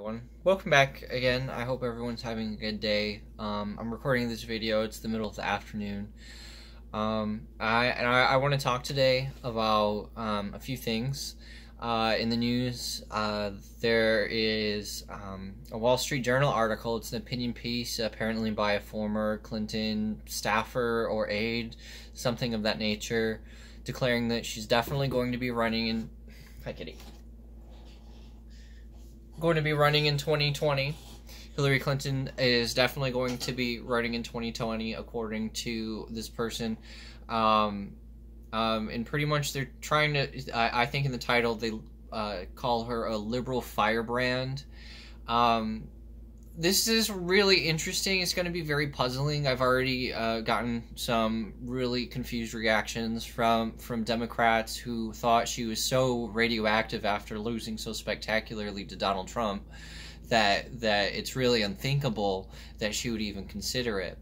everyone. Welcome back again. I hope everyone's having a good day. I'm recording this video. It's the middle of the afternoon. I want to talk today about a few things. In the news, there is a Wall Street Journal article. It's an opinion piece, apparently by a former Clinton staffer or aide, something of that nature, declaring that she's definitely going to be running in... Hi, kitty. Going to be running in 2020. Hillary Clinton is definitely going to be running in 2020, according to this person. And pretty much they're trying to, I think in the title, they call her a liberal firebrand. This is really interesting. It's going to be very puzzling. I've already gotten some really confused reactions from Democrats who thought she was so radioactive after losing so spectacularly to Donald Trump that it's really unthinkable that she would even consider it.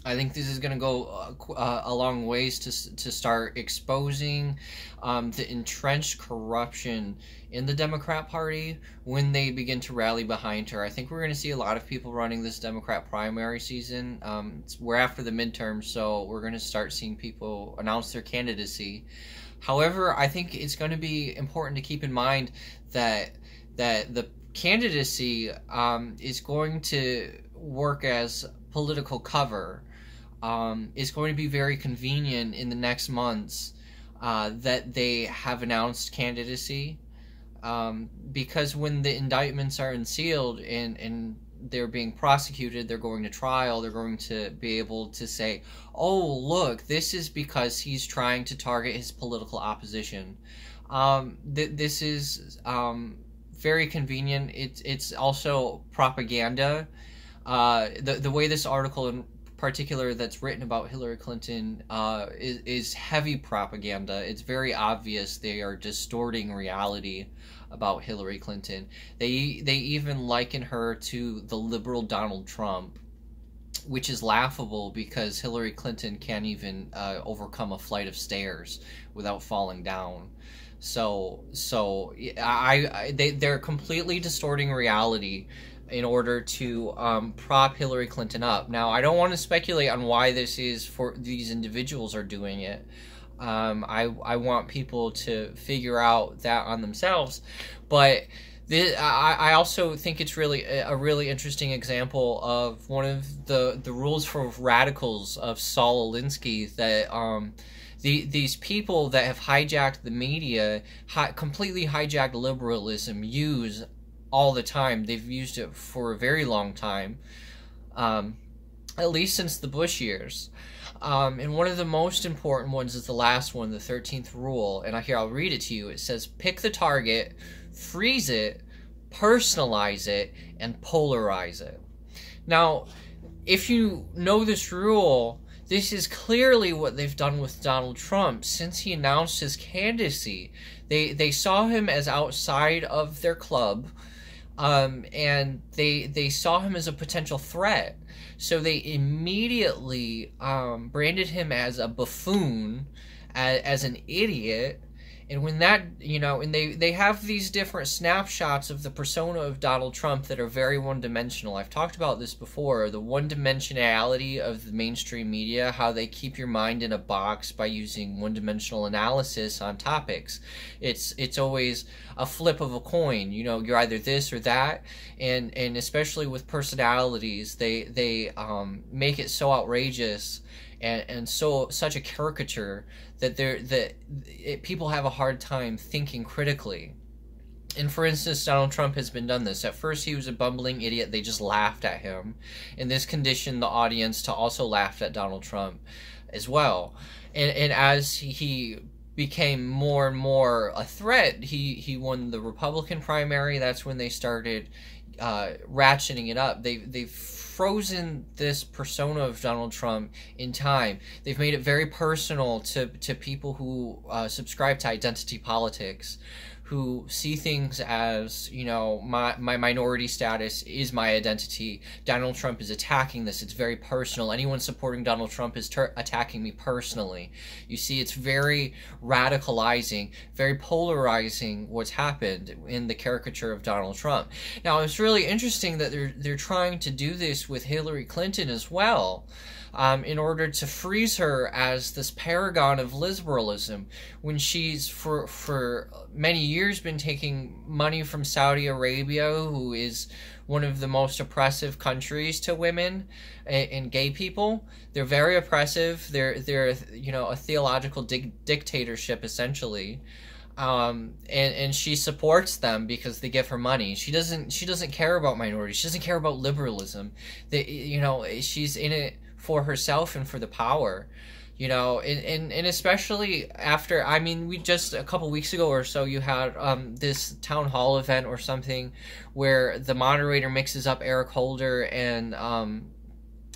I think this is going to go a long ways to start exposing the entrenched corruption in the Democrat Party when they begin to rally behind her. I think we're going to see a lot of people running this Democrat primary season. We're after the midterms, so we're going to start seeing people announce their candidacy. However, I think it's going to be important to keep in mind that the candidacy is going to work as political cover. It's going to be very convenient in the next months that they have announced candidacy, because when the indictments are unsealed and they're being prosecuted, they're going to trial, they're going to be able to say, oh, look, this is because he's trying to target his political opposition. This is very convenient. It's also propaganda. The way this article in particular that's written about Hillary Clinton is heavy propaganda. It's very obvious they are distorting reality about Hillary Clinton. They even liken her to the liberal Donald Trump, which is laughable because Hillary Clinton can't even overcome a flight of stairs without falling down. So they're completely distorting reality in order to prop Hillary Clinton up. Now, I don't want to speculate on why this is for these individuals are doing it. I want people to figure out that on themselves. But I also think it's really a really interesting example of one of the rules for radicals of Saul Alinskys, that these people that have hijacked the media, completely hijacked liberalism, use all the time. They've used it for a very long time, at least since the Bush years. And one of the most important ones is the last one, the 13th rule. And here, I'll read it to you. It says, pick the target, freeze it, personalize it, and polarize it. Now, if you know this rule, this is clearly what they've done with Donald Trump since he announced his candidacy. They saw him as outside of their club, and they saw him as a potential threat. So they immediately branded him as a buffoon, as an idiot. And when that, and they have these different snapshots of the persona of Donald Trump that are very one-dimensional. I've talked about this before, the one-dimensionality of the mainstream media, how they keep your mind in a box by using one-dimensional analysis on topics. It's always a flip of a coin. You're either this or that, and especially with personalities, they make it so outrageous and such a caricature that people have a hard time thinking critically. And for instance, Donald Trump has been done this. At first, he was a bumbling idiot. They just laughed at him. And this conditioned the audience to also laugh at Donald Trump as well. And as he became more and more a threat, he won the Republican primary. That's when they started ratcheting it up. They've frozen this persona of Donald Trump in time. They've made it very personal to people who subscribe to identity politics, who see things as, you know, my minority status is my identity. Donald Trump is attacking this. It's very personal. Anyone supporting Donald Trump is attacking me personally. You see, it's very radicalizing, very polarizing what's happened in the caricature of Donald Trump. Now, it's really interesting that they're trying to do this with Hillary Clinton as well, in order to freeze her as this paragon of liberalism, when she's for many years been taking money from Saudi Arabia, who is one of the most oppressive countries to women and gay people. They're very oppressive. They're you know, a theological dictatorship essentially. And she supports them because they give her money. She doesn't care about minorities. She doesn't care about liberalism. You know, she's in it for herself and for the power, you know, and especially after, I mean, we just a couple weeks ago or so, you had this town hall event or something where the moderator mixes up Eric Holder and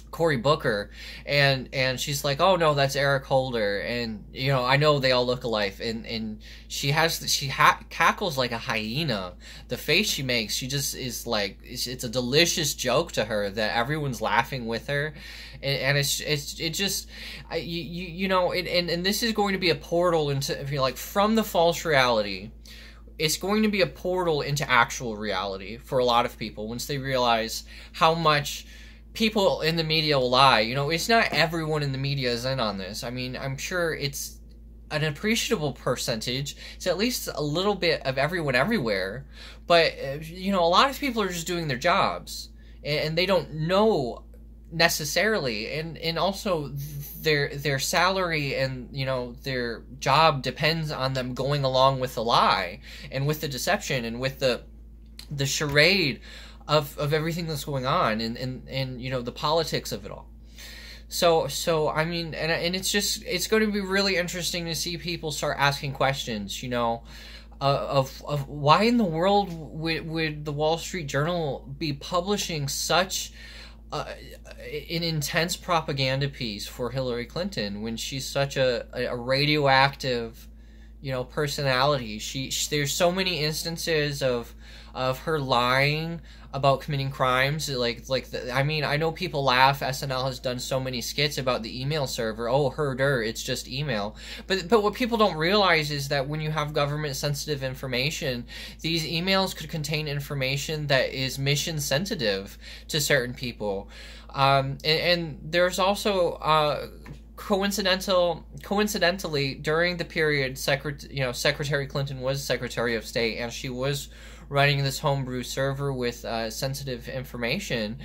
Cory Booker, and she's like, oh no, that's Eric Holder, and you know, I know they all look alike, and she cackles like a hyena. The face she makes, she just is like, it's a delicious joke to her that everyone's laughing with her, and it just, you know, and this is going to be a portal into, if you like, from the false reality. It's going to be a portal into actual reality for a lot of people once they realize how much people in the media will lie. You know, it's not everyone in the media is in on this. I mean, I'm sure it's an appreciable percentage. It's at least a little bit of everyone everywhere. But, you know, a lot of people are just doing their jobs. And they don't know necessarily. And also their salary and, you know, their job depends on them going along with the lie and with the deception and with the charade of everything that's going on and you know, the politics of it all. So I mean, and it's going to be really interesting to see people start asking questions, you know, of why in the world would the Wall Street Journal be publishing such an intense propaganda piece for Hillary Clinton when she's such a radioactive, you know, personality. There's so many instances of her lying about committing crimes, I mean, I know people laugh. SNL has done so many skits about the email server. Oh, herder, it's just email. But what people don't realize is that when you have government sensitive information, these emails could contain information that is mission sensitive to certain people. And there's also coincidentally, during the period Secretary Clinton was Secretary of State, and she was running this homebrew server with sensitive information,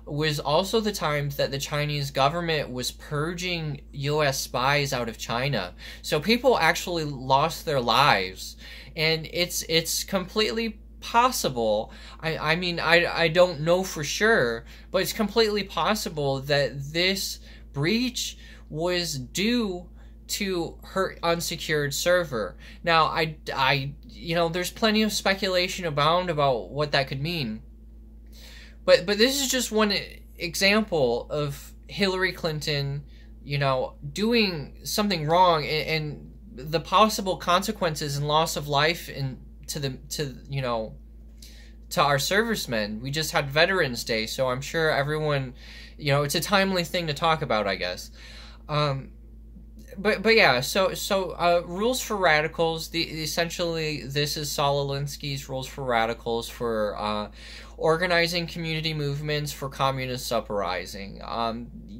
was also the time that the Chinese government was purging U.S. spies out of China. So people actually lost their lives, and it's completely possible. I mean, I don't know for sure, but it's completely possible that this breach was due to her unsecured server. Now, you know, there's plenty of speculation abound about what that could mean. But this is just one example of Hillary Clinton, you know, doing something wrong, and the possible consequences and loss of life to our servicemen. We just had Veterans Day, so I'm sure everyone, you know, it's a timely thing to talk about, I guess. But yeah, so rules for radicals. Essentially, this is Saul Alinskys' rules for radicals for organizing community movements for communist uprising.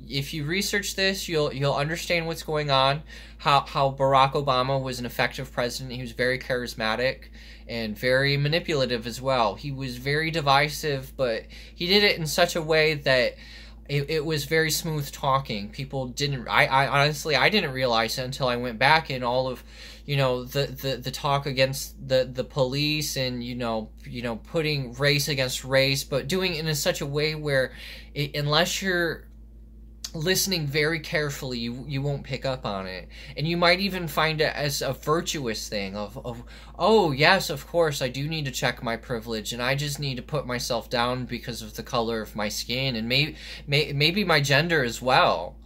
If you research this, you'll understand what's going on. How Barack Obama was an effective president. He was very charismatic and very manipulative as well. He was very divisive, but he did it in such a way that it was very smooth talking. People didn't. I honestly, I didn't realize it until I went back and all of, you know, the talk against the police and you know putting race against race, but doing it in such a way where unless you're listening very carefully, you won't pick up on it, and you might even find it as a virtuous thing of oh yes, of course I do need to check my privilege, and I just need to put myself down because of the color of my skin, and maybe my gender as well.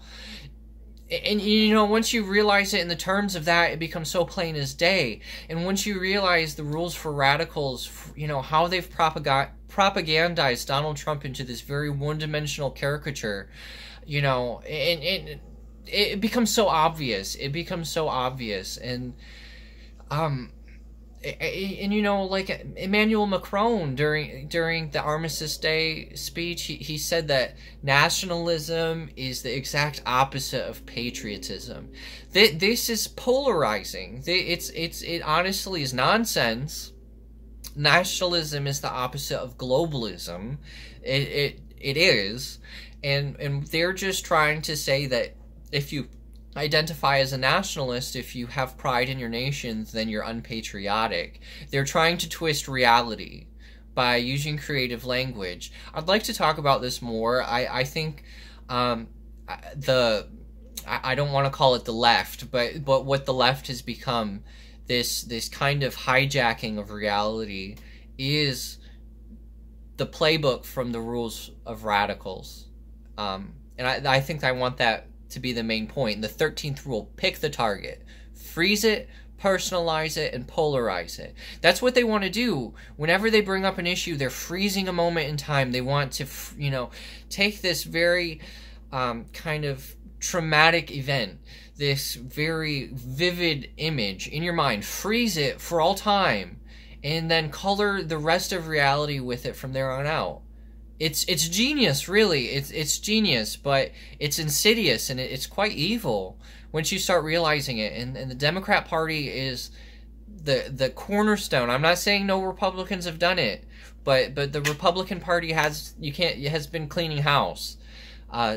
And you know, once you realize it in the terms of that, it becomes so plain as day. And once you realize the rules for radicals, you know, how they've propagandized Donald Trump into this very one-dimensional caricature, you know, and it becomes so obvious. It becomes so obvious. And you know, like Emmanuel Macron during the Armistice Day speech, he said that nationalism is the exact opposite of patriotism. This is polarizing. It honestly is nonsense. Nationalism is the opposite of globalism. It is, and they're just trying to say that if you identify as a nationalist, if you have pride in your nation, then you're unpatriotic. They're trying to twist reality by using creative language. I'd like to talk about this more. I think I don't want to call it the left, but what the left has become, this kind of hijacking of reality, is the playbook from the rules of radicals. And I think I want that to be the main point. The 13th rule: pick the target, freeze it, personalize it, and polarize it. That's what they want to do. Whenever they bring up an issue, they're freezing a moment in time. They want to, you know, take this very kind of traumatic event, this very vivid image in your mind, freeze it for all time, and then color the rest of reality with it from there on out. It's genius, really. It's genius, but it's insidious, and it's quite evil once you start realizing it. And the Democrat Party is the cornerstone. I'm not saying no Republicans have done it, but the Republican Party has been cleaning house,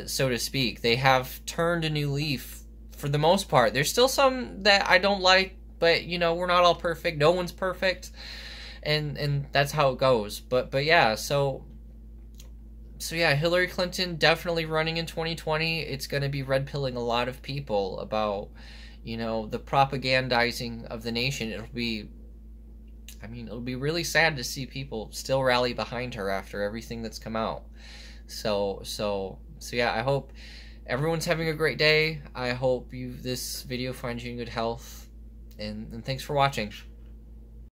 so to speak. They have turned a new leaf for the most part. There's still some that I don't like, but you know, we're not all perfect. No one's perfect, and that's how it goes. But yeah, so yeah, Hillary Clinton definitely running in 2020. It's going to be red-pilling a lot of people about, you know, the propagandizing of the nation. It'll be really sad to see people still rally behind her after everything that's come out. So yeah, I hope everyone's having a great day. I hope this video finds you in good health, and thanks for watching.